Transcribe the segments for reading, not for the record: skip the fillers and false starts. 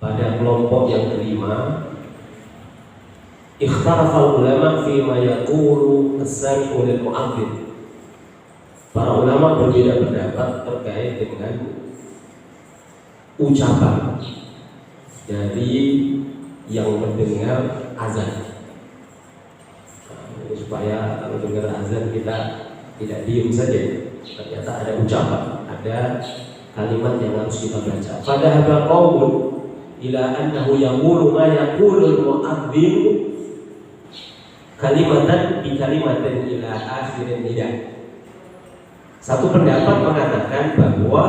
pada kelompok yang kelima, ikhtalafa ulama fi ma yaqulu as-sami'u lil mu'adzin. Para ulama berbeda pendapat terkait dengan ucapan dari yang mendengar azan. Supaya kalau dengar azan kita tidak diam saja. Ternyata ada ucapan, ada kalimat yang harus kita baca. Fadhahaba qaumun ila annahu yaqulu ma yaqulul mu'adzin kalimatan bi kalimatin ila akhirin nida. Satu pendapat mengatakan bahwa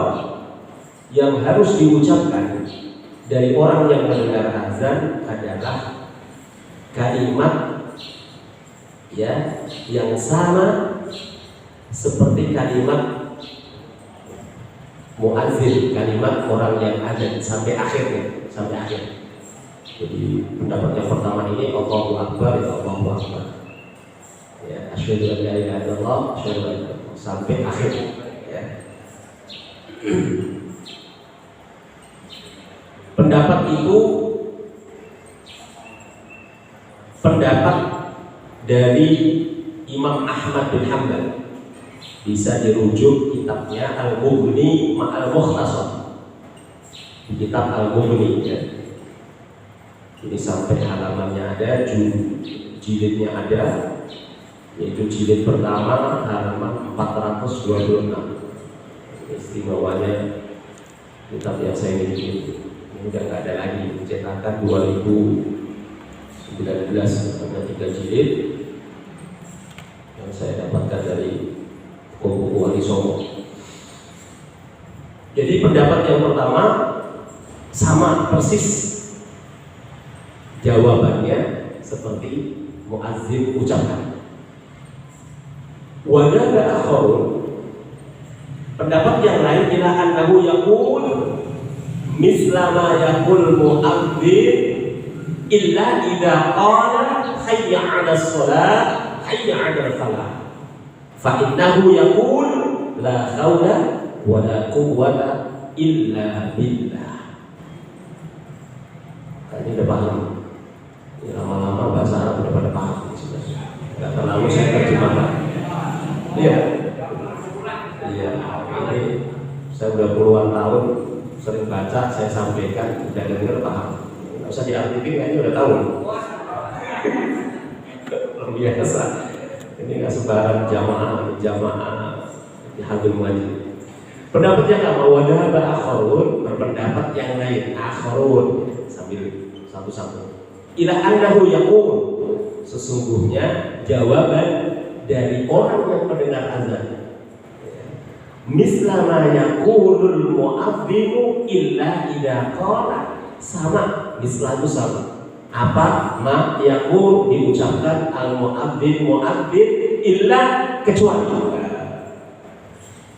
yang harus diucapkan dari orang yang mendengar azan adalah kalimat ya yang sama seperti kalimat muazzin, kalimat orang yang azan sampai akhirnya, sampai akhir. Jadi pendapat yang pertama ini Allahu Akbar, ya Allahu Akbar. Ya, asyhadu an la ilaha illallah, asyhadu an la sampai akhir ya. Pendapat itu pendapat dari Imam Ahmad bin Hanbal, bisa dirujuk kitabnya Al-Mughni Ma'al Mukhtasar, di kitab Al-Mughni ya. Ini sampai halamannya ada, jilidnya ada, yaitu jilid pertama halaman 426. Istimewanya kitab yang saya miliki ini udah nggak ada lagi, cetakan 2019, ada 3 jilid yang saya dapatkan dari buku Wali Songo. Jadi pendapat yang pertama sama persis jawabannya seperti muazzin ucapkan. Wadada akharun, pendapat yang lain ila annahu yaqul misla ma yaqul muazzin illa idza qala hayya 'alas shalah hayya 'alal falah fa innahu yaqul la haula wa la quwwata illa billah. Ini udah paham. Ini lama-lama bahasa Arab udah pada paham sudah. Enggak terlalu saya terjemahkan. Iya. Iya. Ini saya udah puluhan tahun sering baca, saya sampaikan, udah dengar paham. Nggak usah diartikan, kayaknya udah tahu. Luar biasa. Ini nggak sembarang jamaah di hadul wajib. Pendapat yang nggak mau wadah akharun, berpendapat yang lain akharun sambil satu-satu. Ila annahu yaqul, sesungguhnya jawaban dari orang yang mendengar azan misla ma yaqulul mu'adzinu illa idza qala, sama, misla itu sama. Apa? Ma yaqul diucapkan al mu'adzin illa kecuali.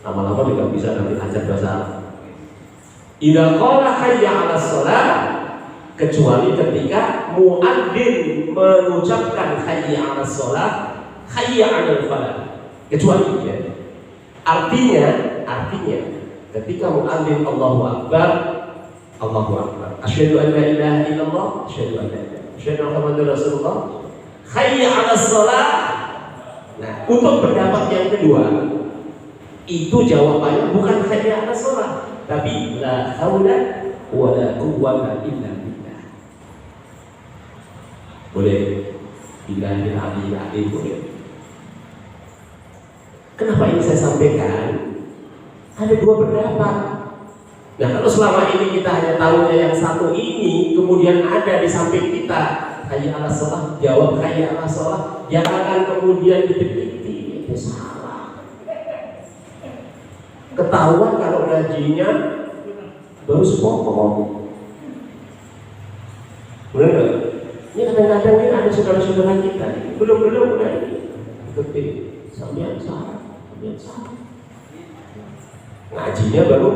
Lama-lama juga bisa nanti ajar bahasa Arab. Idza qala hayya 'alas shalah, kecuali ketika muadzin mengucapkan hayya 'alas shalah, hayya 'alal falah. Kecuali ya. Artinya ketika muadzin Allahu Akbar, asyhadu an la ilaha illallah, asyhadu an la ilaha illallah, asyhadu anna Muhammadar Rasulullah, hayya 'alas shalah. Nah, untuk pendapat yang kedua, itu jawabannya bukan hayya 'alas shalah, tapi la haula wa la quwwata illa billah. Boleh billahil aliyyil azim, boleh. Kenapa ini saya sampaikan? Ada dua pendapat. Nah, kalau selama ini kita hanya tahunya yang satu ini, kemudian ada di samping kita hayya 'alas shalah, jawab hayya 'alas shalah, jangan kemudian diteliti, itu salah. Ketahuan kalau ngajinya baru sepotong. Benar nggak? Ini kadang-kadang ini ada saudara-saudara kita, belum udah ini, ketik, sambil salah. Ngajinya baru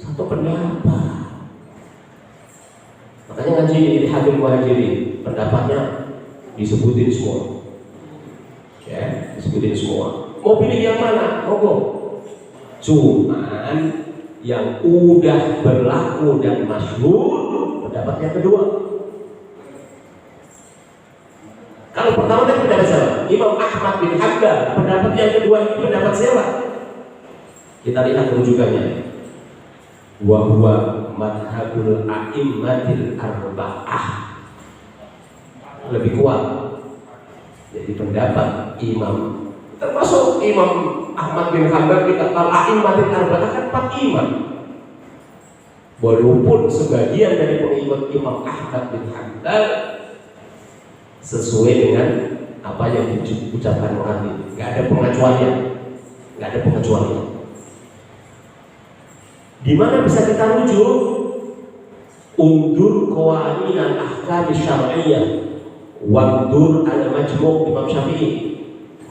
satu pendapat. Makanya ngaji di Hadul Muhajirin pendapatnya disebutin semua. Ya, disebutin semua. Mau pilih yang mana? Monggo. Cuman yang udah berlaku dan masyhur pendapat yang kedua. Kalau pertama tadi pendapat siapa? Imam Ahmad bin Hanbal. Pendapat yang kedua itu pendapat siapa? Kita lihat rujukannya. Wa huwa madhabul a'immatil arba'ah. Lebih kuat. Jadi pendapat imam, termasuk Imam Ahmad bin Hanbal, kita al-a'immatil arba'ah kan 4 imam. Walaupun sebagian dari pengikut Imam Ahmad bin Hanbal sesuai dengan apa yang diucapkan mu'adzin, nggak ada pengecualian, nggak ada pengecualian. Di mana bisa kita rujuk? Undur qawanin al-ahkam syar'iyyah, wandur al-majmu' Imam Syafi'i,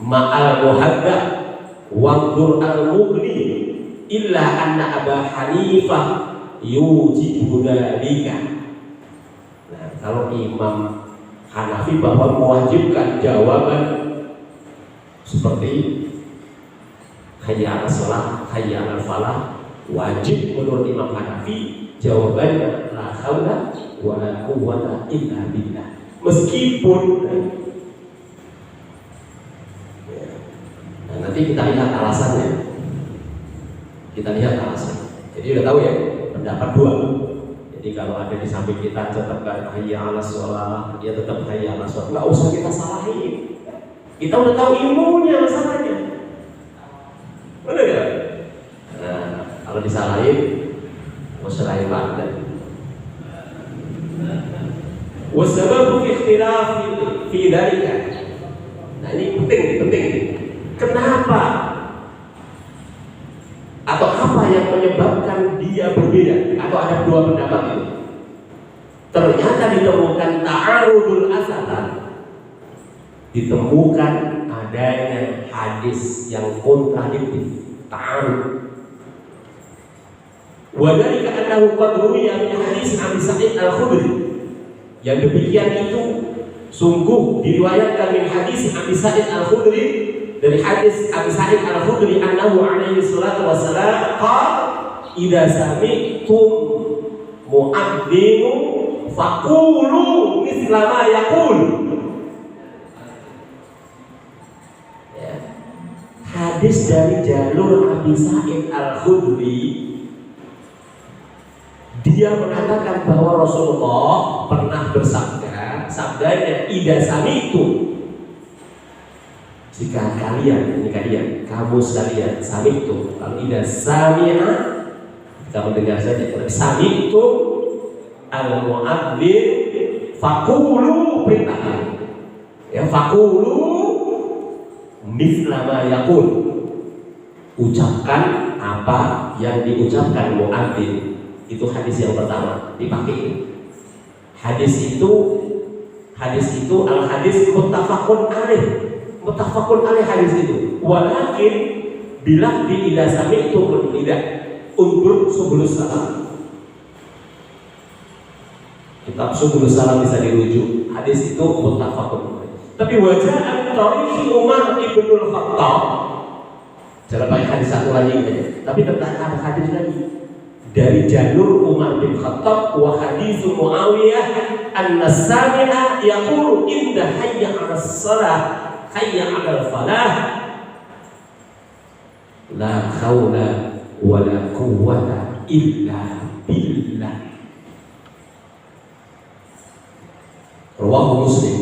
ma'al muhaddab, wandur al-mughni, illa anna Aba Hanifah yujibu dzalika. Nah, kalau Imam Hanafi bahwa mewajibkan jawaban seperti hayya 'alas shalah, hayya 'alal falah, wajib menurut Imam Hanafi jawabannya la haula wa la quwwata illa billah. Meskipun nah, nanti kita lihat alasannya. Kita lihat alasannya. Jadi udah tahu ya, pendapat dua. Jadi kalau ada di samping kita tetapkan hayya 'alas shalah, dia tetap hayya 'alas shalah. Enggak usah kita salahin. Kita udah tahu ilmunya masalahnya. Benar ya? Nah, kalau disalahin, wasalahin banget. Wasababu fi ikhtilaf fi dzalika. Nah, ini penting. Kenapa? Atau apa yang menyebabkan dia berbeda? Atau ada dua pendapat itu? Ternyata ditemukan ta'arudul asalah, ditemukan adanya hadis yang kontradiktif, ta'arud. Wadhalika annahu qad ruwiya min hadis Abi Sa'id Al-Khudri. Yang demikian itu sungguh diriwayatkan min hadis Abi Sa'id Al-Khudri, dari hadis Abi Sa'id Al-Khudri annahu alaihi salatu wassalam qala idza sami'tum mu'adzinu faqulu mithla ma yaqul. Hadis dari jalur Abi Sa'id Al-Khudri, dia mengatakan bahwa Rasulullah pernah bersabda, sabdanya idza sami'tum, jika kalian, ini kalian, kamu sekalian, sami'tum, kalau idza sami'a, kita mendengar saja, kalau sami'tum al-mu'adzin faqulu, perintahkan ya, faqulu mithla ma yaqul, ucapkan apa yang diucapkan mu'adzin. Itu hadis yang pertama dipakai. Hadis itu al-hadis muttafaqun alaih hadis itu. Walakin bila di idza sami'tum tidak undur subulus salam. Kitab subulus salam bisa dirujuk. Hadis itu muttafaqun alaih. Tapi wajah an-tariqi Umar ibn al-Khattab. Jangan pakai hadis satu lagi. Tapi tentang ada hadis lagi dari jalur Umar bin Khattab wa hadis Muawiyah an-Sami'a yaqulu inda hayya 'alas shalah hayya 'alal falah la haula wa la quwwata illa billah. Rawahu Muslim.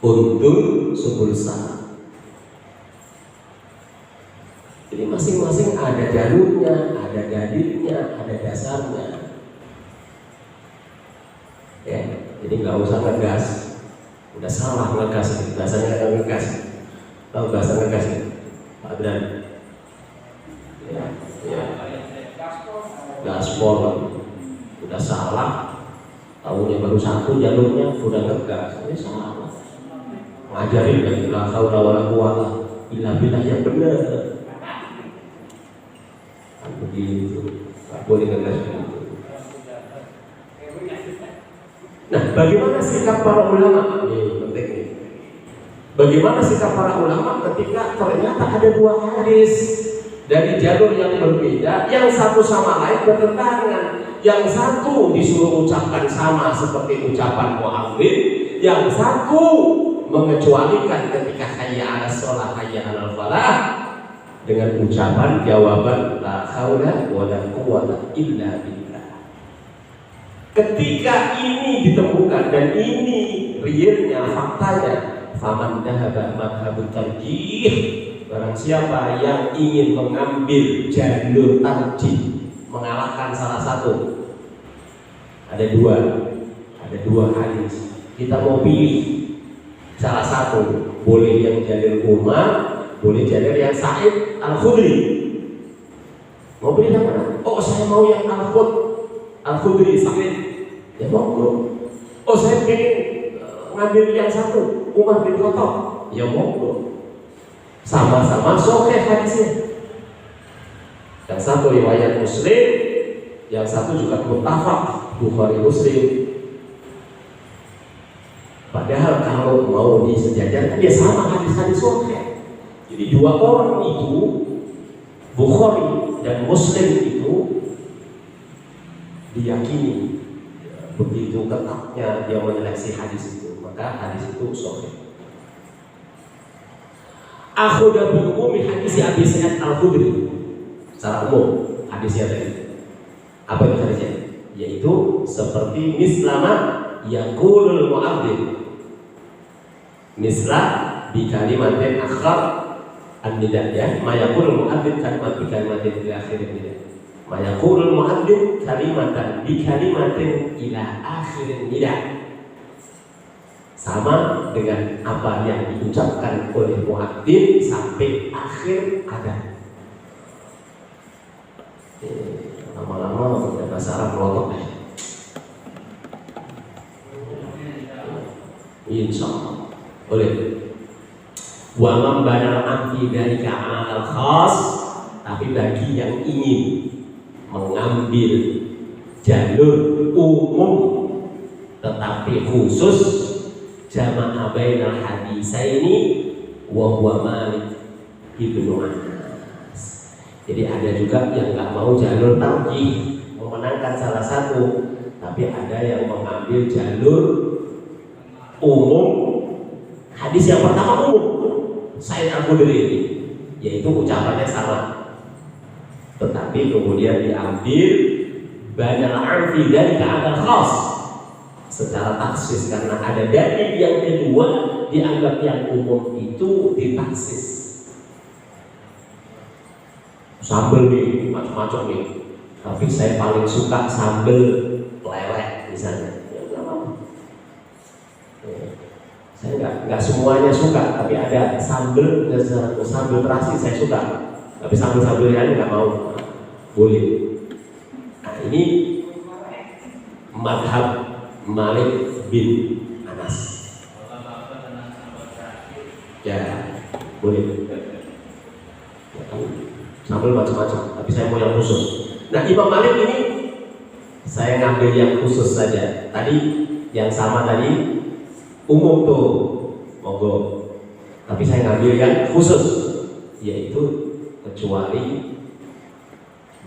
Undur subul salam. Jadi masing-masing ada jalurnya, ada dalilnya, ada dasarnya. Ya, jadi nggak usah ngegas. Udah salah ngegas, bahasanya ada ngegas. Tahu bahasa ngegas ya? Pak Adran. Ya. Gaspol. Udah salah. Tahunya baru satu jalurnya, udah ngegas. Ini salah. Ngajarin kan, la haula wala quwwata illa billah yang benar. Begitu, tak boleh ngegas begitu. Nah, bagaimana sikap para ulama? Ini penting nih. Bagaimana sikap para ulama ketika ternyata ada dua hadis dari jalur yang berbeda, yang satu sama lain bertentangan. Yang satu disuruh ucapkan sama seperti ucapan muadzin, yang satu mengecualikan ketika hayya 'alas shalah hayya 'alal falah dengan ucapan jawaban la haula wala quwwata illa billah. Ketika ini ditemukan dan ini realnya, faktanya, faman dhahaba madhhabut tarjih, barang siapa yang ingin mengambil jalur tarjih, mengalahkan salah satu, ada dua hadis, kita mau pilih salah satu, boleh yang jalur Umar, boleh jalur yang Sa'id Al-Khudri. Mau pilih yang mana? Oh, saya mau yang Al-Khudri Sa'id. Ya monggo. Oh, saya pengen ngambil yang satu, Umar bin Khattab. Ya monggo. Sama-sama sahih hadisnya. Yang satu riwayat Muslim, yang satu juga muttafaq Bukhari Muslim. Padahal kalau mau disejajarkan ya sama hadis-hadis sahih. Jadi dua orang itu, Bukhari dan Muslim itu, diyakini begitu ketatnya dia menyeleksi hadis itu, maka hadis itu sahih. Akhudha bi umumi hadis Abi Sa'id Al-Khudri. Secara umum hadisnya tadi. Apa itu hadisnya? Yaitu seperti mislama yaqulul mu'adzin. Misla bi kalimatin akhar an-nida, ya, ma yaqulul mu'adzin kalimat bi kalimatin ila akhirin nida. Ma yaqulul mu'adzin kalimatan bi kalimatin ila akhirin nida. Sama dengan apa yang diucapkan oleh muadzin sampai akhir adzan. Lama-lama udah bahasa Arab melotot deh. Insyaallah boleh. Wa man banal anti dari ka'al khas, tapi bagi yang ingin mengambil jalur umum tetapi khusus, jama'a bainal hadisaini wa huwa Malik ibnu Anas. Jadi ada juga yang nggak mau jalur tarjih, memenangkan salah satu, tapi ada yang mengambil jalur umum. Hadis yang pertama umum, Sa'id Al-Khudri ini, yaitu ucapannya sama, tetapi kemudian diambil banyak arfi dari keadaan khas secara taksis, karena ada dalil yang kedua dianggap yang umum itu ditaksis. Sambel nih macam-macam nih, tapi saya paling suka sambel lelek misalnya. Saya nggak semuanya suka, tapi ada sambel terasi saya suka, tapi sambel yang nggak mau. Boleh. Nah ini madhab Malik bin Anas. Ya, boleh. Sambal macam-macam, tapi saya mau yang khusus. Nah, Imam Malik ini saya ngambil yang khusus saja. Tadi yang sama tadi umum tuh, monggo. Tapi saya ngambil yang khusus, yaitu kecuali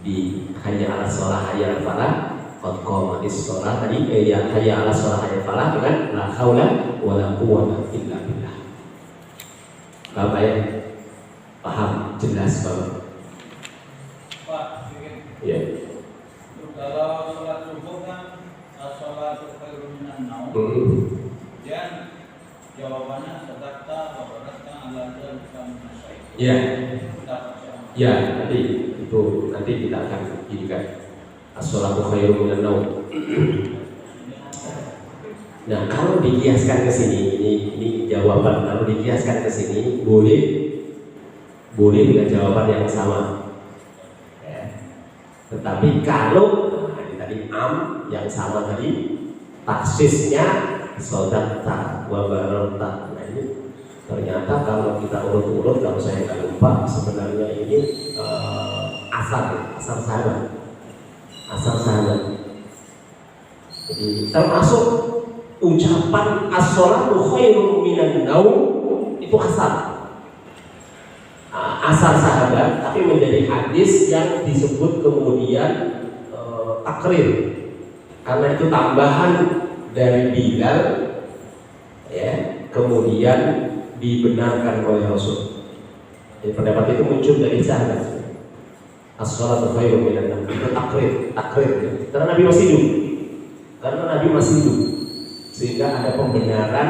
di hayya 'alas shalah hayya 'alal falah, qad qamatis shalah tadi, ya hayya 'alas shalah hayya 'alal falah dengan la haula wala quwwata illa billah. Bapak ya, paham jelas Bapak? Pak, Ya. kalau sholat subuh kan sholat khairun minan naum. Dan jawabannya sedekta wabarakah ala dzalika minasy. Ya. Ya, nanti kita akan jadikan as-sholatu khairun minan naum. Nah, kalau dikiaskan ke sini, ini jawaban. Kalau dikiaskan ke sini, boleh dengan jawaban yang sama. Ya. Tetapi kalau tadi yang sama tadi, taksisnya sodakta wabarota. Nah ini ternyata kalau kita urut-urut, kalau saya nggak lupa, sebenarnya ini asar sahabat. Jadi termasuk ucapan as-sholatu khairun minan naum itu asar. asar sahabat, tapi menjadi hadis yang disebut kemudian takrir, karena itu tambahan dari Bilal, ya, kemudian dibenarkan oleh Rasul. Jadi pendapat itu muncul dari sahabat. As-shalatu khairun minan naum. Itu takrir. Karena Nabi masih hidup. Sehingga ada pembenaran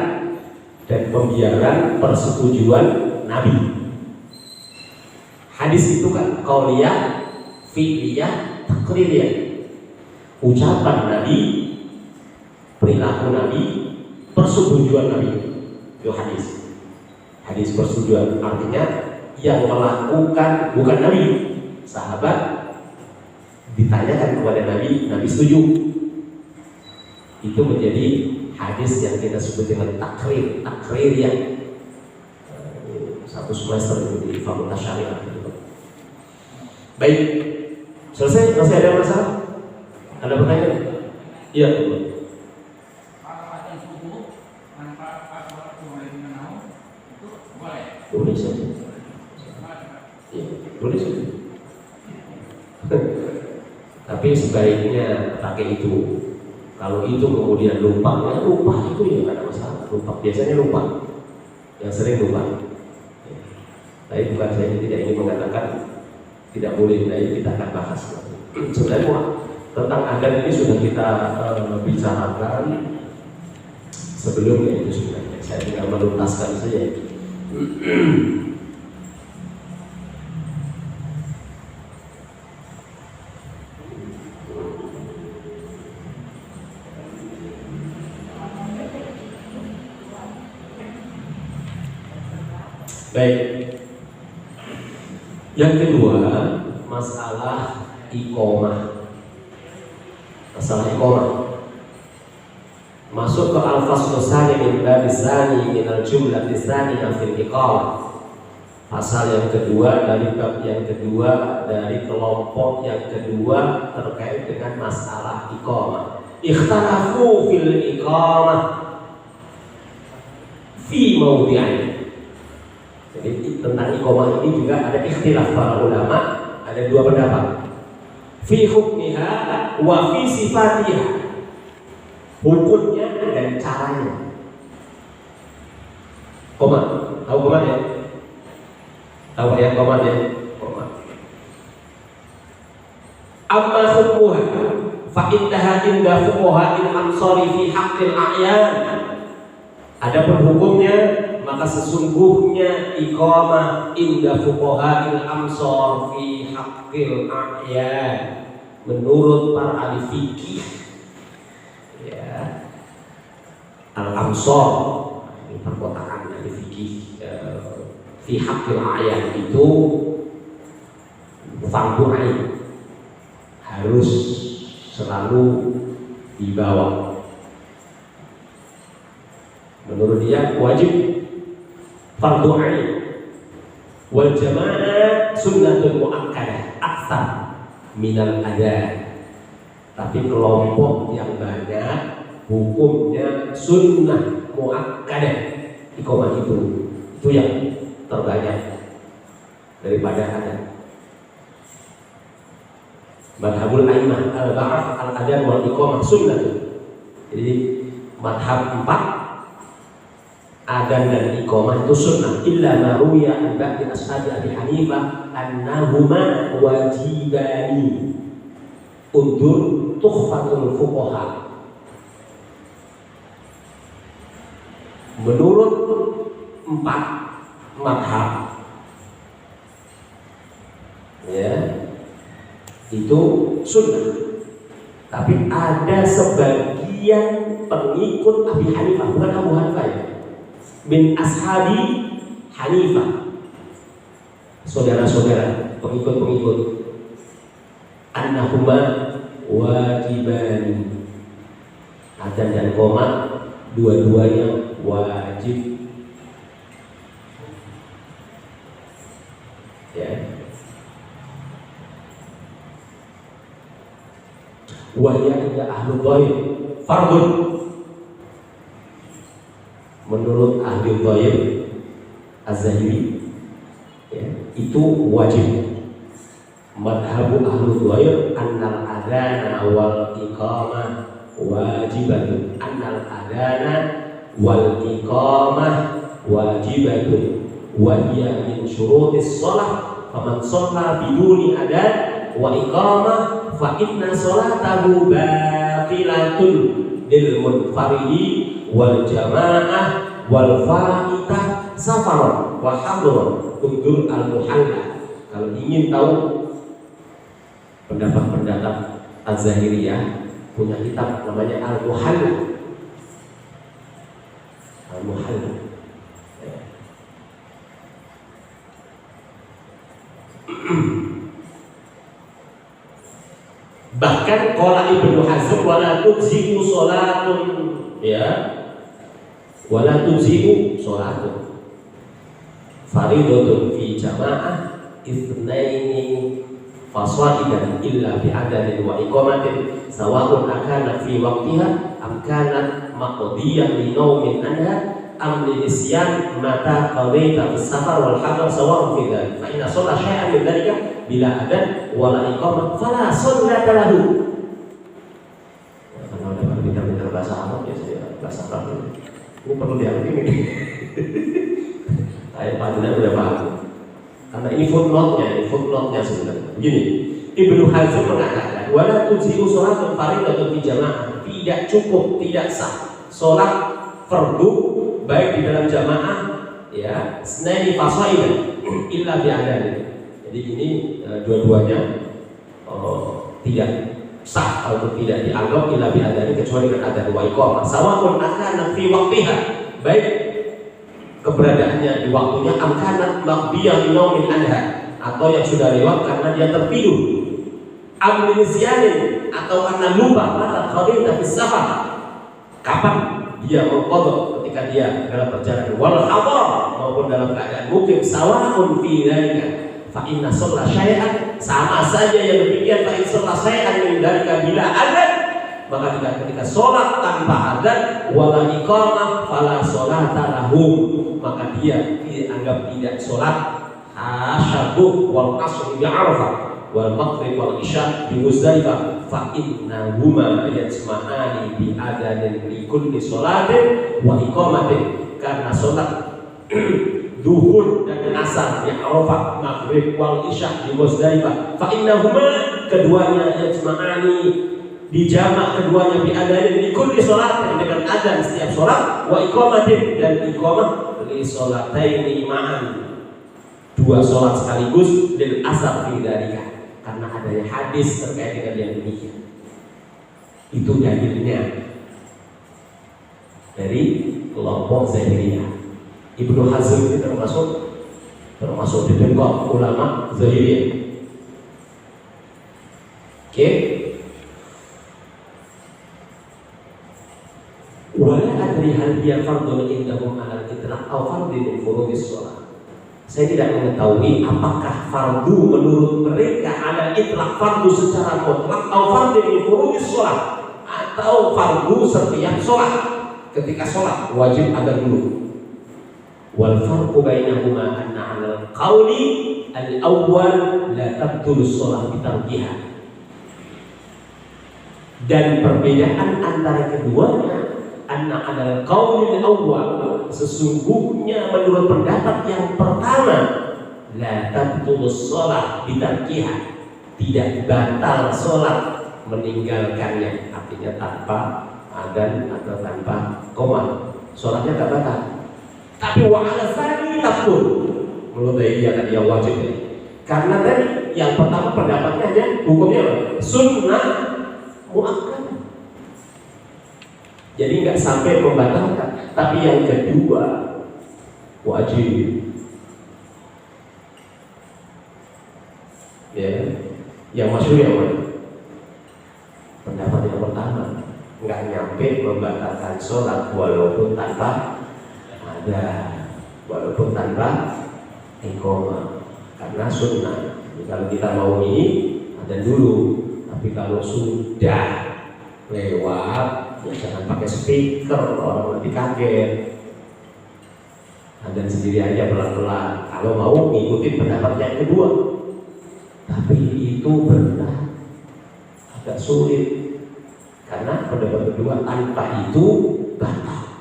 dan pembiaran persetujuan Nabi. Hadis itu kan qauliyah, fi'liyah, takririyah. Ucapan Nabi, perilaku Nabi, persetujuan Nabi. Itu hadis. Hadis persetujuan artinya yang melakukan bukan Nabi, sahabat ditanyakan kepada Nabi, Nabi setuju. Itu menjadi hadis yang kita sebut dengan takrir yang satu semester di Fakultas Syariah. Baik, selesai? Masih ada masalah? Ada pertanyaan? Iya. Boleh saja. Ya, boleh saja. Tapi sebaiknya pakai itu. Kalau itu kemudian lupa, ya lupa itu ya nggak ada masalah. Lupa biasanya lupa. Yang sering lupa. Tapi bukan saya tidak ingin mengatakan tidak boleh. Nah ini kita akan bahas. Sebenarnya tentang adat ini sudah kita bicarakan sebelumnya itu sebenarnya. Saya tinggal menuntaskan saja. Baik. Yang kedua, masalah iqomah. Masuk ke al-fasl tsani min bab tsani min al-jumlah tsani fil iqamah. Pasal yang kedua dari bab yang kedua dari kelompok yang kedua terkait dengan masalah iqamah. Ikhtalafu fil iqamah fi mawdi'ain. Jadi tentang iqamah ini juga ada ikhtilaf para ulama, ada dua pendapat. Fi hukmiha wa fi sifatiha. Hukumnya dan caranya. Qomat, tahu qomat ya? Tahu ya qomat ya? Qomat. Amma hukmuha fa innaha inda fuqaha al-amsari fi haqqil a'yan. Adapun hukumnya, maka sesungguhnya iqamah inda fuqaha al-amsar fi haqqil a'yan menurut para ahli fikih, ya, al-amsar ini perkotaan ahli fikih, fi haqqil a'yan itu fardu ain, harus selalu dibawa. Menurut dia wajib fardu ain. Wal jamaah sunnatun muakkadah aktsar minal adan. Tapi kelompok yang banyak hukumnya sunnah muakkadah. Iqamah itu yang terbanyak daripada adan. Madhabul a'immah al-ba'ath al-adan wal iqamah sunnah. Jadi madhab 4, adan dan iqamah itu sunnah, illa ma ruwiya an ba'di ashabi Abi Hanifah annahuma wajibani. Undur Tuhfatul Fuqaha. Menurut 4 madhab, ya, itu sunnah. Tapi ada sebagian pengikut Abi Hanifah, bukan Abu Hanifah ya, min ashabi Hanifah, saudara-saudara, pengikut-pengikut, annahuma wajibani. Adzan dan qomat dua-duanya wajib. Ya. Wahya inda ahlu dhaif fardun. Menurut ahli dhaif Az-Zahiri ya, itu wajib. Madhabu ahlu dhair annal adana wal iqamah wajibatun, annal adana wal iqamah wajibatun wa hiya min syurutis shalah, faman shalla biduni adan wa iqamah fa inna sholatahu batilatun lil munfaridi wal jamaah wal faitah safaron wa hadron. Undur al-muhalla. Kalau ingin tahu pendapat-pendapat Az-Zahiriyah, punya kitab namanya Al-Muhalla. Al-Muhalla. Bahkan qala Ibnu Hazm wala tujzi'u sholatun, ya, wala tujzi'u sholatun faridatun fi jama'ah itsnaini fasaidan illa bi adadin wa iqamatin sawa'un akana fi waqtiha am kana maqdiyan li naumin anha am li nisyan mata qadaita fi safar wal hadar sawa'un fi dzalik fa inna shalla syai'an min dzalika bila adan wa la iqamah fala shallata lahu. Karena udah pintar-pintar bahasa Arab ya, saya bahasa Arab ini perlu diarti ini. Saya padanan udah paham. Karena ini footnote-nya sebenarnya. Begini, Ibnu Hazm mengatakan, wala tujzi'u sholatun fardhatun fi jamaah, tidak cukup, tidak sah sholat fardu baik di dalam jamaah, ya, snaini fasaidan illa bi adadin. Jadi ini dua-duanya tidak sah atau tidak dianggap illa bi adadin kecuali dengan adad wa iqamah. Sawa'un akana fi waqtiha, baik keberadaannya di waktunya, amkanat maqdiyah naumin anha, atau yang sudah lewat karena dia tertidur, amnisyanin, atau karena lupa, mata qadita fi safar, kapan dia mengqadha, ketika dia dalam perjalanan, wal hadar, maupun dalam keadaan mukim, sawa'un fi dzalika fa inna shalla syai'an, sama saja yang demikian, fa in shalla syai'an min dzalika bila adad, maka ketika sholat tanpa adzan wala iqamah fala sholata lahum, maka dia dianggap tidak sholat. Asyabuh wal asr bi Arafah wal maghrib wal isya bi Muzdalifah fa innahuma yajma'ani bi adanin li kulli sholatin wa iqamatin, karena sholat duhur dan asar di Arafah, maghrib wal isya di Muzdalifah, fa innahuma, keduanya, yajma'ani, dijamak keduanya bi adanin li kulli sholatin, dengan adzan setiap sholat, wa iqamatin, dan iqamah li sholataini ma'an, dua sholat sekaligus, dan asar fi dzalika, karena adanya hadis terkait dengan yang demikian. Itu dalilnya dari kelompok Zahiriyah. Ibnu Hazm ini termasuk di kelompok ulama Zahiriyah. Oke. Wala adri hal hiya fardun indahum ala al-itlaq aw fardun min furudis shalah. Saya tidak mengetahui apakah fardu menurut mereka ala itlaq, fardu secara mutlak, atau fardun min furudis shalah, atau fardu setiap sholat. Ketika sholat wajib ada dulu. Wal farqu bainahuma anna 'ala al-qawli al-awwal la tabtulu shalah bi tarkiha. Dan perbedaan antara keduanya, anna 'ala al-qawli al-awwal, sesungguhnya menurut pendapat yang pertama, la tabtulu shalah bi tarkiha, tidak batal sholat meninggalkannya, artinya tanpa adzan atau tanpa qomah, sholatnya tak batal. Tapi wa ala tsani tabtul, menurut dia tadi yang wajib ya. Karena tadi yang pertama pendapatnya hanya hukumnya sunnah muakkad, jadi nggak sampai membatalkan. Tapi yang kedua wajib. Ya, yang masyhur yang mana? Pendapat yang pertama, nggak nyampe membatalkan sholat walaupun tanpa ada, walaupun tanpa iqamah, karena sunnah. Jadi kalau kita mau ini ada dulu, tapi kalau sudah lewat ya jangan pakai speaker, orang nanti kaget. Adzan sendiri aja pelan-pelan. Kalau mau ngikutin pendapat yang kedua, tapi itu berat, agak sulit karena pendapat kedua tanpa itu batal,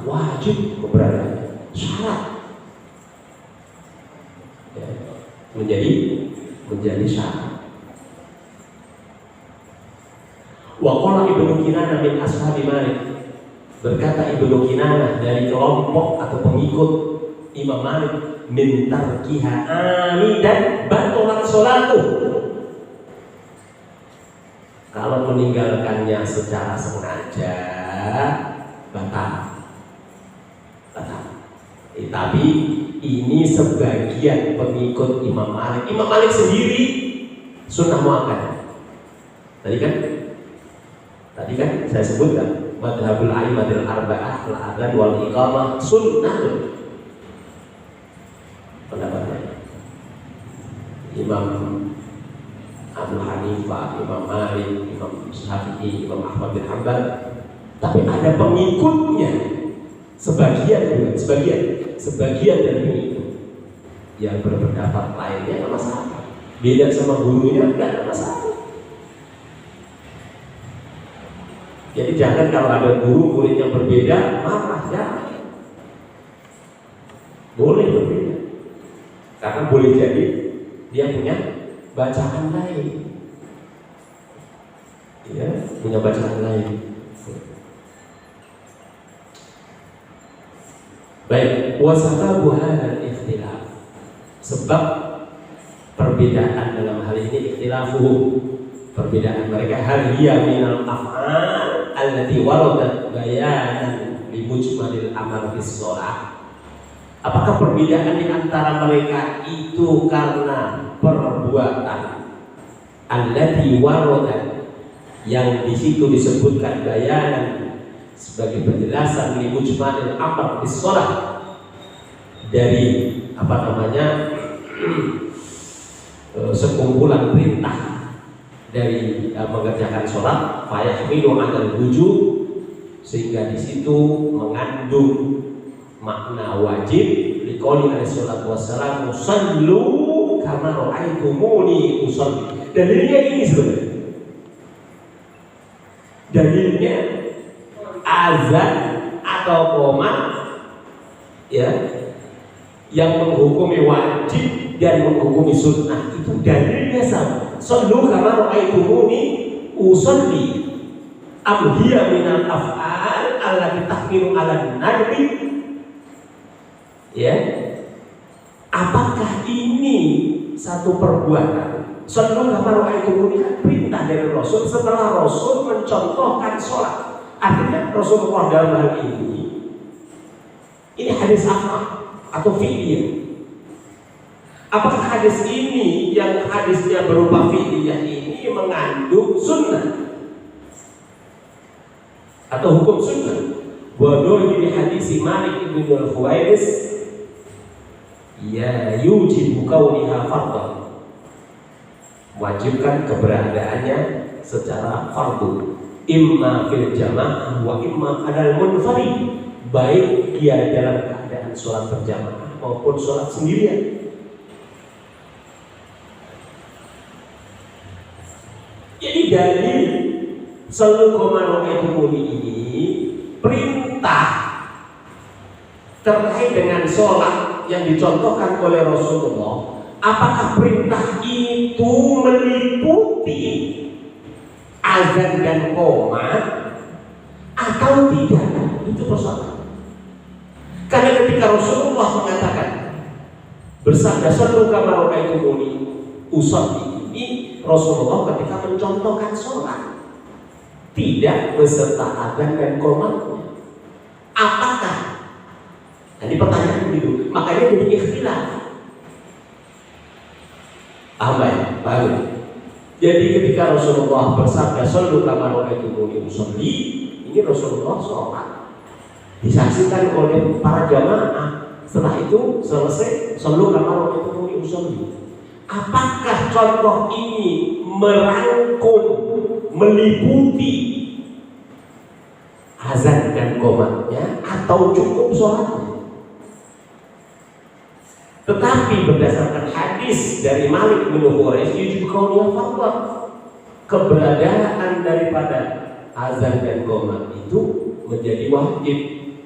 wajib keberadaannya, syarat ya, menjadi syarat. Wa qala Ibnu Kinanah min ashabi Malik, berkata Ibnu Kinanah dari kelompok atau pengikut Imam Malik, min tarkiha amidan batalat sholatuh, kalau meninggalkannya secara sengaja batal. Tapi ini sebagian pengikut Imam Malik. Imam Malik sendiri sunnah muakkad. Tadi kan saya sebutkan madhabul a'immatil arba'ah al-adzan wal iqamah sunnah. Pendapatnya Imam Abu Hanifah, Imam Malik, Imam Syafi'i, Imam Ahmad bin Hanbal. Tapi ada pengikutnya, sebagian dari pengikut yang berpendapat lainnya nggak masalah. Beda sama gurunya nggak ada masalah. Jadi jangan kalau ada guru-guru yang berbeda marah, ya. Boleh berbeda, karena boleh jadi dia punya bacaan lain, ya, punya bacaan lain. Baik, wasababu hadzal ikhtilaf, sebab perbedaan dalam hal ini ikhtilafuhum, perbedaan mereka, hal hiya minal af'al allati waradat bayanan li mujmalil amal bis shalah. Apakah perbedaan di antara mereka itu karena perbuatan allati waradat, yang di situ disebutkan bayanan sebagai penjelasan li mujmalil amal bis shalah, dari sekumpulan perintah dari mengerjakan sholat, fayahmilu alal wujub, sehingga di situ mengandung makna wajib. Liqouli alaihi salatu wassalam, sallu kama ra'aitumuni usolli. Dalilnya ini sebenarnya, dalilnya azan atau qomat, ya, yang menghukumi wajib dan menghukumi sunnah, itu dalilnya sama. Sallu kama ra'aitumuni usolli. Am hiya minal af'al allati tahmilu 'alan nadbi, ya. Apakah ini satu perbuatan? Sallu kama ra'aitumuni kan perintah dari Rasul setelah Rasul mencontohkan sholat. Artinya Rasulullah dalam hal ini hadis apa atau fi'liyah? Apakah hadis ini yang hadisnya berupa fi'liyah ini mengandung sunnah atau hukum sunnah? Bodoh di hadis Malik ibn al-Khuwairis, ya yujibu kauniha fardhan, wajibkan keberadaannya secara fardu, imma fil jamaah wa imma alal munfarid, baik dia dalam keadaan sholat berjamaah maupun sholat sendirian. Jadi dalil sallu kama ra'aitumuni ini perintah terkait dengan sholat yang dicontohkan oleh Rasulullah. Apakah perintah itu meliputi azan dan qomat atau tidak? Itu persoalan. Karena ketika Rasulullah mengatakan bersabda sallu kama ra'aitumuni usolli, ini Rasulullah ketika mencontohkan sholat, tidak beserta azan dan qomatnya. Apakah? Jadi pertanyaan begitu, makanya jadi ikhtilaf. Paham? Jadi ketika Rasulullah bersabda sallu kama ra'aitumuni usolli, ini Rasulullah sholat disaksikan oleh para jamaah. Setelah itu selesai sallu kama ra'aitumuni usolli. Apakah contoh ini merangkum, meliputi azan dan qomatnya atau cukup sholatnya. Tetapi berdasarkan hadis dari Malik bin Huwairis, yujib kauniyah fardhu, keberadaan daripada azan dan qomat itu menjadi wajib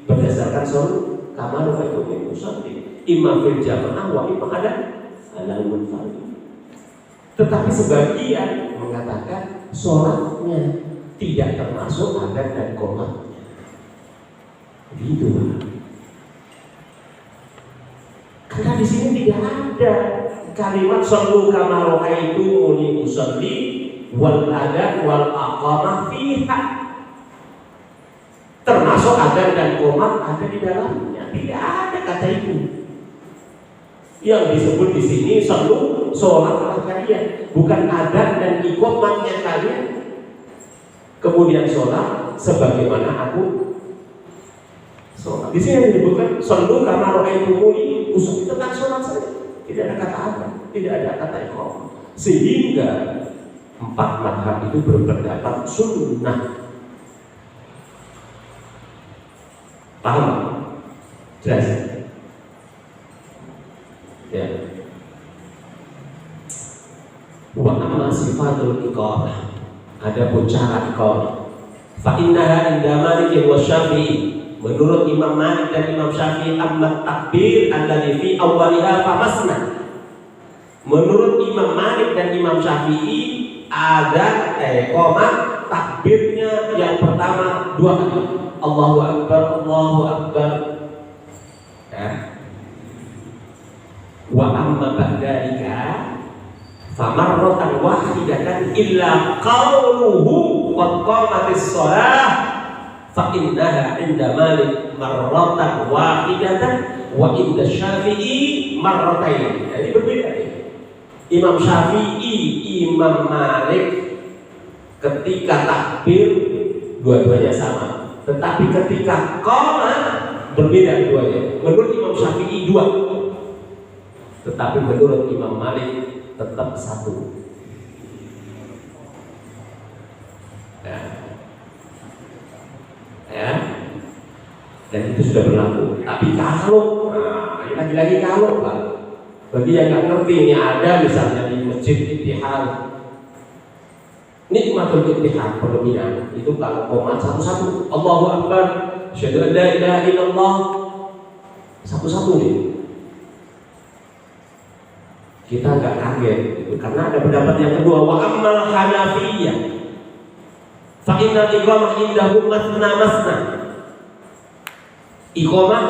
berdasarkan sholat kamar wajib musalli imam fil jamaah wa imam ada al-munfarid. Tetapi sebagian mengatakan sholatnya tidak termasuk azan dan qomatnya. Begitu. Karena di sini tidak ada kalimat sallu kama ra'aitumuni usalli wal adhan wal aqamah fiha. Termasuk adhan dan qomat ada di dalamnya. Tidak ada kata itu. Yang disebut di sini sallu sholatlah kalian, bukan adhan dan iqamatnya kalian. Kemudian sholat sebagaimana aku sholat. Di sini disebutkan sallu kama ra'aitumuni usul tentang sholat saja, tidak ada kata apa, tidak ada kata iqamah. Sehingga 4 mazhab itu berpendapat sunnah. Paham? Jelas? Ya. Wa amma sifatul iqamah, ada cara iqamah. Fa innaha inda Malik wa Syafi'i. Menurut Imam Malik dan Imam Syafi'i, amma takbir alladzi fi awwaliha fa masna. Menurut Imam Malik dan Imam Syafi'i, ada qomat takbirnya yang pertama 2 kali. Allahu akbar, Allahu akbar. Ya. Wa amma ba'dalika fa marratan wahidatan illa qawluhu wa qamatis shalah. Fa innaha 'inda Malik marratan wahidatan wa 'inda Syafi'i marratain. Jadi berbeda. Imam Syafi'i, Imam Malik ketika takbir dua-duanya sama. Tetapi ketika qomat berbeda duanya. Menurut Imam Syafi'i 2. Tetapi menurut Imam Malik tetap 1. Ya, dan itu sudah berlaku. Tapi kalau, lagi-lagi kalau Pak, bagi yang nggak ngerti, ini ada misalnya di Masjid Ittihad, nikmatul Ittihad perlebihan itu kalau qomat satu-satu, Allahu Akbar, asyhadu an la ilaha illallah, satu-satu nih. Kita nggak kaget gitu, karena ada pendapat yang kedua, wa ammal Hanafiyah fa inna iqamah indahum masna. Iqamah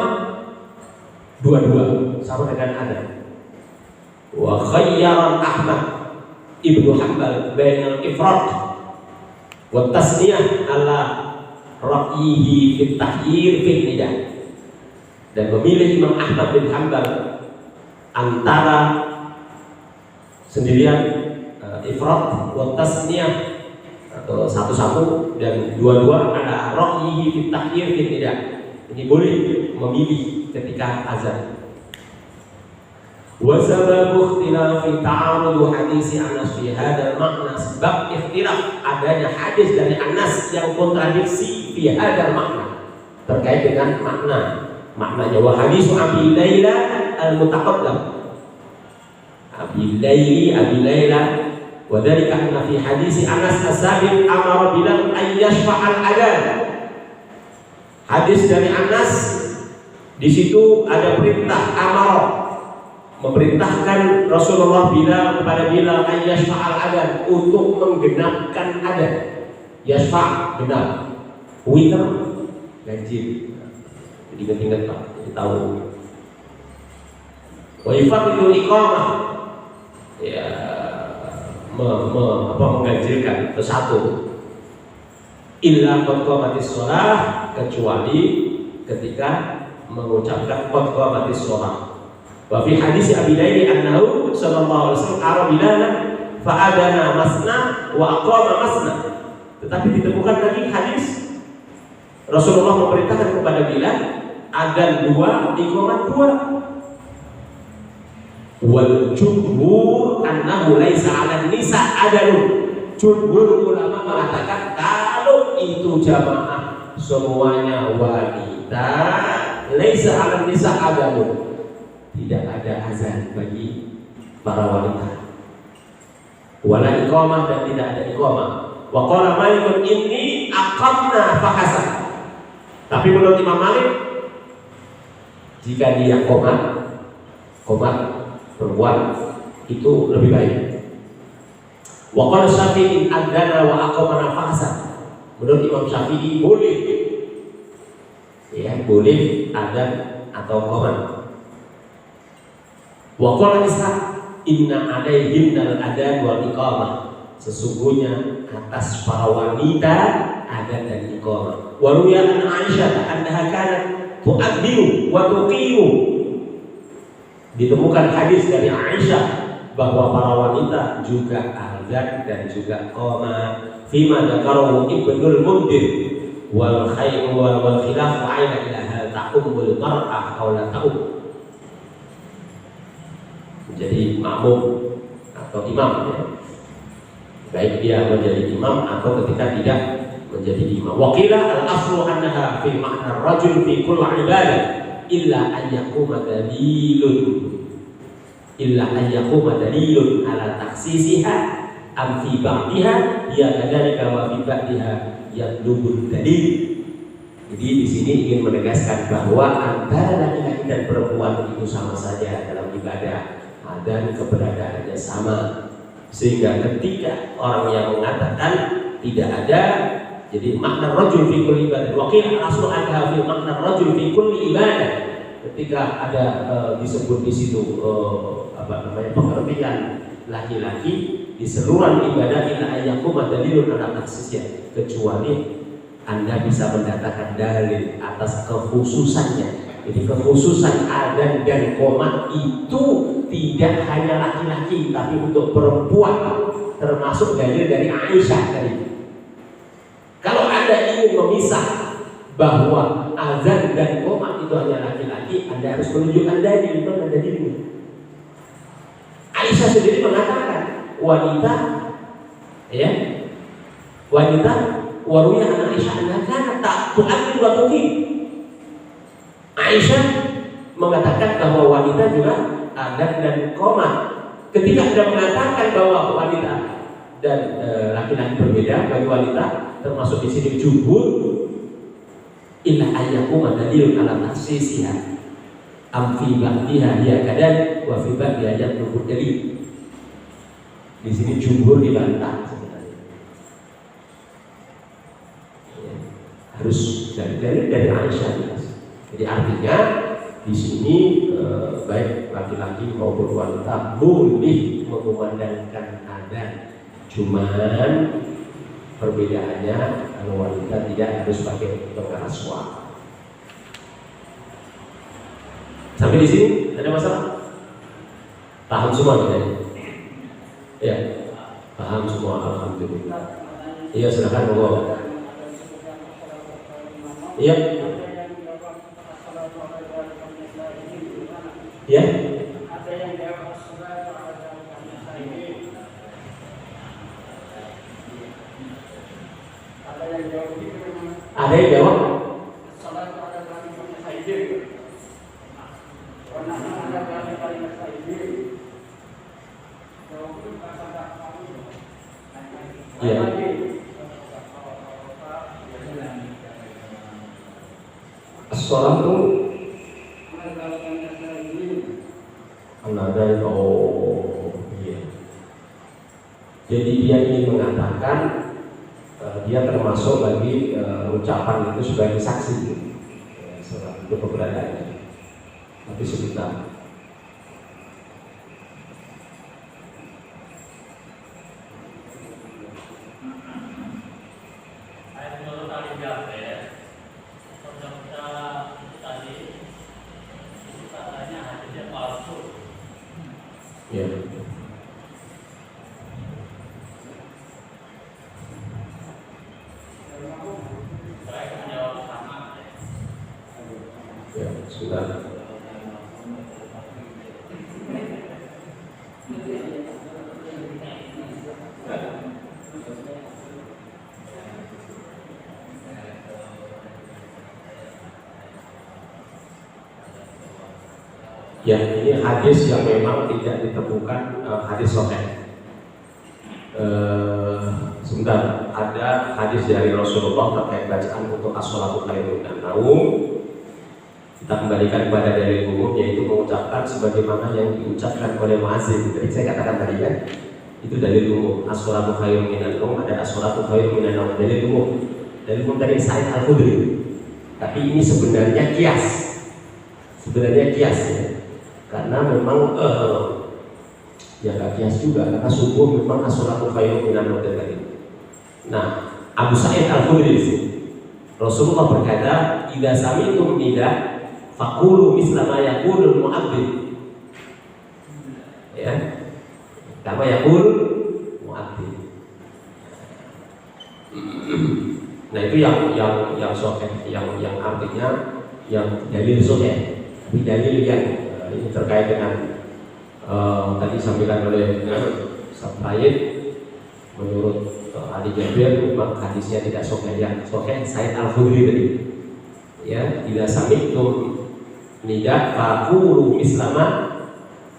dua-dua sama dengan ada. Wa khayyaran Ahmad Ibnu Hanbal bainal ifrat wa tasniyah ala ra'yihi fit tahyir fit nidah. Dan memilih Imam Ahmad bin Hanbal antara sendirian ifrat wa tasniyah atau satu-satu dan dua-dua ada ra'yihi fit tahyir fit nidah. Ini boleh memilih ketika azan. Wa sababu ikhtilafi ta'arud hadis Anas fi hadzal makna, sebab ikhtilaf adanya hadis dari Anas yang kontradiksi fi hadzal makna terkait dengan maknanya. Wa hadis Abi Laila al-mutaqaddam, Abi Laila wa dzalika anna fi hadis Anas as-sabiq amara Bilal an yashfa'al adzan. Hadis dari Anas di situ ada perintah amar, memerintahkan Rasulullah Bilal kepada Bilal an yashfa'al adzan, untuk menggenapkan adzan. Yashfa' genap, witr ganjil. Jadi ingat-ingat Pak, jadi tahu. Wa yufadilul iqamah, ya mengganjilkan itu satu. Illa qad qamatis shalah, kecuali ketika mengucapkan qad qamatis shalah. Wa fi hadis Abi Laili annahu sallallahu alaihi wasallam arabilan fa adana masna wa aqama masna. Tetapi ditemukan lagi hadis Rasulullah memerintahkan kepada Bilal adzan 2, iqamat 2. Wal jumhur annahu laisa 'ala nisa adalun. Jumhur ulama mengatakan kalau itu jamaah semuanya wali, wanita, laisa 'alan nisa adamun, tidak ada azan bagi para wanita, wala iqamah, dan tidak ada iqamah. Wa qala Malikun inni aqamna fahasan. Tapi menurut Imam Malik, jika dia qomat perempuan itu lebih baik. Wa qala Syafi'i adzana wa aqamna fahasan. Menurut Imam Syafi'i boleh, ya boleh adzan atau qomat. Wa qala Ishaq inna alaihinnal adzan wal iqamah. Sesungguhnya atas para wanita adzan dan iqamah. Wa ruya an Aisyah annaha kanat tu'adhdhiru wa tuqimu. Ditemukan hadis dari Aisyah bahwa para wanita juga adzan dan juga qomat. Fima dzakarahu Ibnul Mundhir wal khayr wal khilaf aina ila hal ta'ummul mar'ah aw la ta'um. Jadi makmum atau imam, ya. Baik dia menjadi imam atau ketika tidak menjadi imam. Waqila al-aslu annaha fi ma'na ar-rajul fi kulli ibadah illa an yaquma dalilun ala taksisiha am fi ba'diha ya kadzalika wa fi ba'diha yatlubul dalil. Jadi di sini ingin menegaskan bahwa antara laki-laki dan perempuan itu sama saja dalam ibadah, dan keberadaannya sama, sehingga ketika orang yang mengatakan tidak ada, jadi makna rajul fi kulli ibadah, wakil aslu anha fi makna rajul fi kulli ibadah, ketika ada disebut di situ pengertian laki-laki di seluruh ibadah illa ayyakum dalilun ala taksisnya, kecuali Anda bisa mendatangkan dalil atas kekhususannya. Jadi kekhususan adzan dan qomat itu tidak hanya laki-laki, tapi untuk perempuan, termasuk dalil dari Aisyah tadi. Kalau Anda ingin memisah bahwa azan dan qomat itu hanya laki-laki, Anda harus menunjukkan dalil, itu ada dalilnya. Aisyah sendiri mengatakan wanita, ya, wanita waruya anak Aisyah anakan tak tu'adil wa tuqim. Aisyah mengatakan bahwa wanita juga adzan dan qomat. Ketika Anda mengatakan bahwa wanita dan laki-laki berbeda, bagi wanita termasuk di sini jumhur illa ayyakum dalilun ala taksisiha am fi ba'diha ya kadan wa fi ba'diha yatlubul dalil. Di sini jumhur dibantah sebenarnya. Ya, harus dari Aisyah jelas. Jadi artinya di sini baik laki-laki maupun wanita boleh mengumandangkan adzan, cuman perbedaannya kalau wanita tidak harus pakai pengeras suara. Sampai di sini ada masalah? Paham semua kita? Ya, paham semua, alhamdulillah. Iya, silakan monggo. Iya. Ya. Ada yang jawab as-salatu ala al-sahihin. Ada yang jawab itu memang. Ada yang jawab As-salatu ala al-sahihin. Karena ada al-sahihin. Jawab itu kata kamu. Iya. As-salatu ada iya. Jadi dia ingin mengatakan dia termasuk bagi ucapan itu sebagai saksi, itu keberadaannya. Tapi sebentar. Ya. Ya, sudah. Ya, ini hadis yang memang tidak ditemukan hadis sahih. Sebentar, ada hadis dari Rasulullah terkait bacaan untuk as-shalatu khairun minan naum. Kita kembalikan kepada dalil umum, yaitu mengucapkan sebagaimana yang diucapkan oleh muadzin. Jadi saya katakan tadi kan, itu dalil umum. As-shalatu khairun minan naum, ada as-shalatu khairun minan naum, dalil umum. Dalil umum dari Sa'id Al-Khudri. Tapi ini sebenarnya kias. Sebenarnya kias ya. Karena memang ya gak kias juga, karena subuh memang as-shalatu khairun minan naum tadi. Nah, Abu Sa'id Al-Khudri Rasulullah berkata, "Idza sami'tum nida faqulu misla ma yaqulul mu'adzin." Ya. Kama yaqul mu'adzin. Nah, itu yang sahih, yang artinya yang dalil sahih. Tapi dalil yang ini terkait dengan tadi disampaikan oleh Sayyid, menurut hadis Jabir memang hadisnya tidak sahih, yang sahih Sa'id Al-Khudri tadi. Ya, idza sami'tum nida faqulu mislama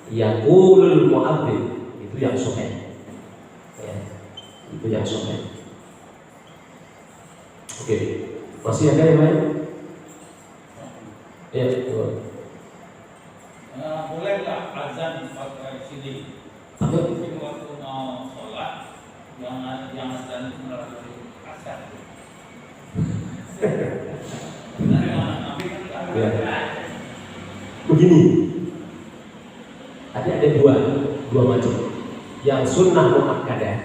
yaqulul mu'adzin. Itu yang sahih. Ya, itu yang sahih. Oke, masih ada yang lain? Ya, boleh nggak azan pakai CD? Mungkin waktu mau sholat yang azan itu melalui asar. Ya. Begini, ada dua macam. Yang sunnah muakkadah,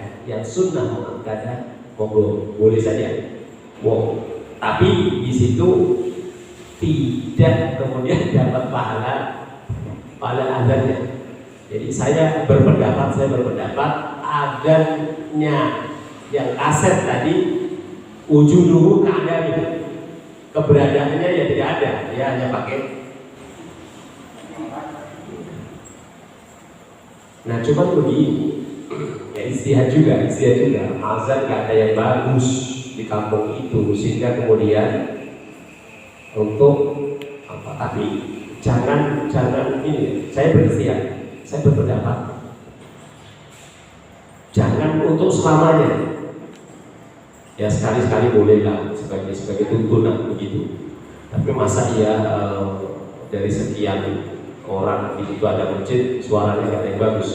monggo boleh saja. Wow. Tapi di situ tidak kemudian dapat pahala azannya. Jadi saya berpendapat adanya yang kaset tadi wujuduhu ka'adami, keberadaannya ya tidak ada, dia hanya pakai. Nah, cuma begini, ya istihad juga, azan gak ada yang bagus di kampung itu, sehingga kemudian untuk apa? Tapi jangan ini, saya berpendapat jangan untuk selamanya. Ya sekali-sekali boleh lah sebagai tuntunan begitu. Tapi masa dari sekian orang di situ ada masjid suaranya nggak ada yang bagus.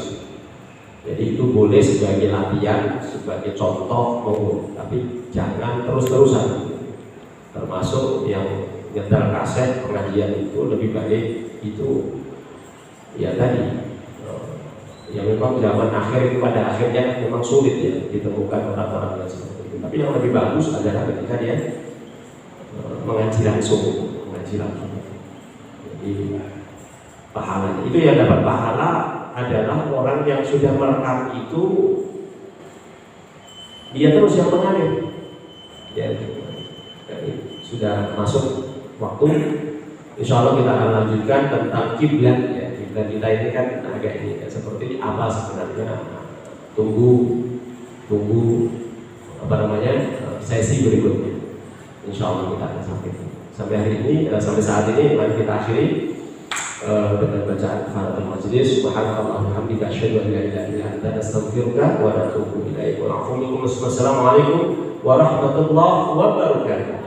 Jadi itu boleh sebagai latihan, sebagai contoh, tapi jangan terus-terusan. Termasuk yang nyetel kaset pengajian itu lebih baik itu ya tadi. Ya memang zaman akhir itu pada akhirnya memang sulit ya ditemukan orang-orang yang seperti itu. Tapi yang lebih bagus adalah ketika dia mengaji langsung. Jadi pahalanya itu yang dapat pahala adalah orang yang sudah merekam itu, dia terus yang mengalir. Ya, sudah masuk waktu. Insya Allah kita akan lanjutkan tentang kiblat ya. Kiblat kita ini kan agak ini ya, seperti apa sebenarnya. Tunggu sesi berikutnya. Insya Allah kita akan sampai hari ini, sampai saat ini mari kita akhiri dengan bacaan kafaratul majlis. Subhanallah walhamdulillah, asyhadu an la ilaha illa anta, astaghfiruka wa atubu ilaik. Wa assalamualaikum warahmatullahi wabarakatuh.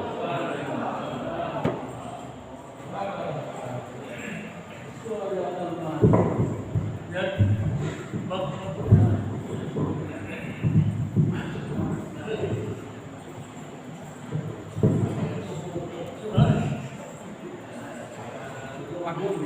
Agung.